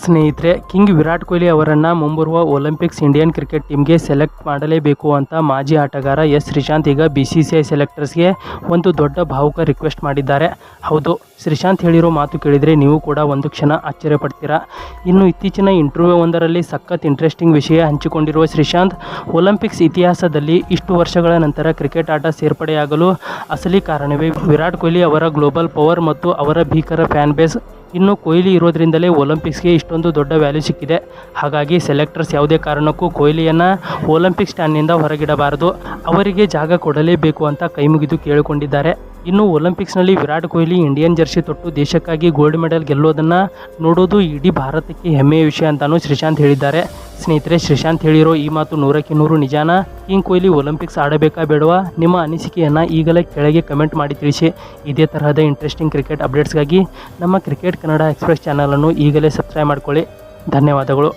ಸ್ನೇಹಿತರೆ, ಕಿಂಗ್ ವಿರಾಟ್ ಕೊಹ್ಲಿ ಅವರನ್ನು ಮುಂಬರುವ ಒಲಿಂಪಿಕ್ಸ್ ಇಂಡಿಯನ್ ಕ್ರಿಕೆಟ್ ಟೀಮ್ಗೆ ಸೆಲೆಕ್ಟ್ ಮಾಡಲೇಬೇಕು ಅಂತ ಮಾಜಿ ಆಟಗಾರ ಎಸ್ ಶ್ರೀಶಾಂತ್ ಈಗ BCCI ಸೆಲೆಕ್ಟರ್ಸ್ಗೆ ಒಂದು ದೊಡ್ಡ ಭಾವುಕ ರಿಕ್ವೆಸ್ಟ್ ಮಾಡಿದ್ದಾರೆ. ಹೌದು, ಶ್ರೀಶಾಂತ್ ಹೇಳಿರೋ ಮಾತು ಕೇಳಿದರೆ ನೀವು ಕೂಡ ಒಂದು ಕ್ಷಣ ಆಶ್ಚರ್ಯಪಡ್ತೀರಾ. ಇನ್ನು ಇತ್ತೀಚಿನ ಇಂಟರ್ವ್ಯೂ ಒಂದರಲ್ಲಿ ಸಖತ್ ಇಂಟ್ರೆಸ್ಟಿಂಗ್ ವಿಷಯ ಹಂಚಿಕೊಂಡಿರುವ ಶ್ರೀಶಾಂತ್, ಒಲಿಂಪಿಕ್ಸ್ ಇತಿಹಾಸದಲ್ಲಿ ಇಷ್ಟು ವರ್ಷಗಳ ನಂತರ ಕ್ರಿಕೆಟ್ ಆಟ ಸೇರ್ಪಡೆಯಾಗಲು ಅಸಲಿ ಕಾರಣವೇ ವಿರಾಟ್ ಕೊಹ್ಲಿ ಅವರ ಗ್ಲೋಬಲ್ ಪವರ್ ಮತ್ತು ಅವರ ಭೀಕರ ಫ್ಯಾನ್ ಬೇಸ್. ಇನ್ನು ಕೊಹ್ಲಿ ಇರೋದ್ರಿಂದಲೇ ಒಲಿಂಪಿಕ್ಸ್ಗೆ ಇಷ್ಟೊಂದು ದೊಡ್ಡ ವ್ಯಾಲ್ಯೂ ಸಿಕ್ಕಿದೆ. ಹಾಗಾಗಿ ಸೆಲೆಕ್ಟರ್ಸ್ ಯಾವುದೇ ಕಾರಣಕ್ಕೂ ಕೊಹ್ಲಿಯನ್ನು ಒಲಿಂಪಿಕ್ಸ್ ಸ್ಟ್ಯಾಂಡ್ನಿಂದ ಹೊರಗಿಡಬಾರದು, ಅವರಿಗೆ ಜಾಗ ಕೊಡಲೇಬೇಕು ಅಂತ ಕೈಮುಗಿದು ಕೇಳಿಕೊಂಡಿದ್ದಾರೆ. ಇನ್ನು ಒಲಿಂಪಿಕ್ಸ್ನಲ್ಲಿ ವಿರಾಟ್ ಕೊಹ್ಲಿ ಇಂಡಿಯನ್ ಜರ್ಸಿ ತೊಟ್ಟು ದೇಶಕ್ಕಾಗಿ ಗೋಲ್ಡ್ ಮೆಡಲ್ ಗೆಲ್ಲೋದನ್ನು ನೋಡೋದು ಇಡೀ ಭಾರತಕ್ಕೆ ಹೆಮ್ಮೆಯ ವಿಷಯ ಅಂತಾನೂ ಶ್ರೀಶಾಂತ್ ಹೇಳಿದ್ದಾರೆ. ಸ್ನೇಹಿತರೆ, ಶ್ರೀಶಾಂತ್ ಹೇಳಿರೋ ಈ ಮಾತು 100ಕ್ಕೆ 100 ನಿಜಾನ? ಕಿಂಗ್ ಕೊಹ್ಲಿ ಒಲಿಂಪಿಕ್ಸ್ ಆಡಬೇಕಾ ಬೇಡವಾ? ನಿಮ್ಮ ಅನಿಸಿಕೆಯನ್ನು ಈಗಲೇ ಕೆಳಗೆ ಕಮೆಂಟ್ ಮಾಡಿ ತಿಳಿಸಿ. ಇದೇ ತರಹದ ಇಂಟ್ರೆಸ್ಟಿಂಗ್ ಕ್ರಿಕೆಟ್ ಅಪ್ಡೇಟ್ಸ್ಗಾಗಿ ನಮ್ಮ ಕ್ರಿಕೆಟ್ ಕನ್ನಡ ಎಕ್ಸ್ಪ್ರೆಸ್ ಚಾನಲನ್ನು ಈಗಲೇ ಸಬ್ಸ್ಕ್ರೈಬ್ ಮಾಡಿಕೊಳ್ಳಿ. ಧನ್ಯವಾದಗಳು.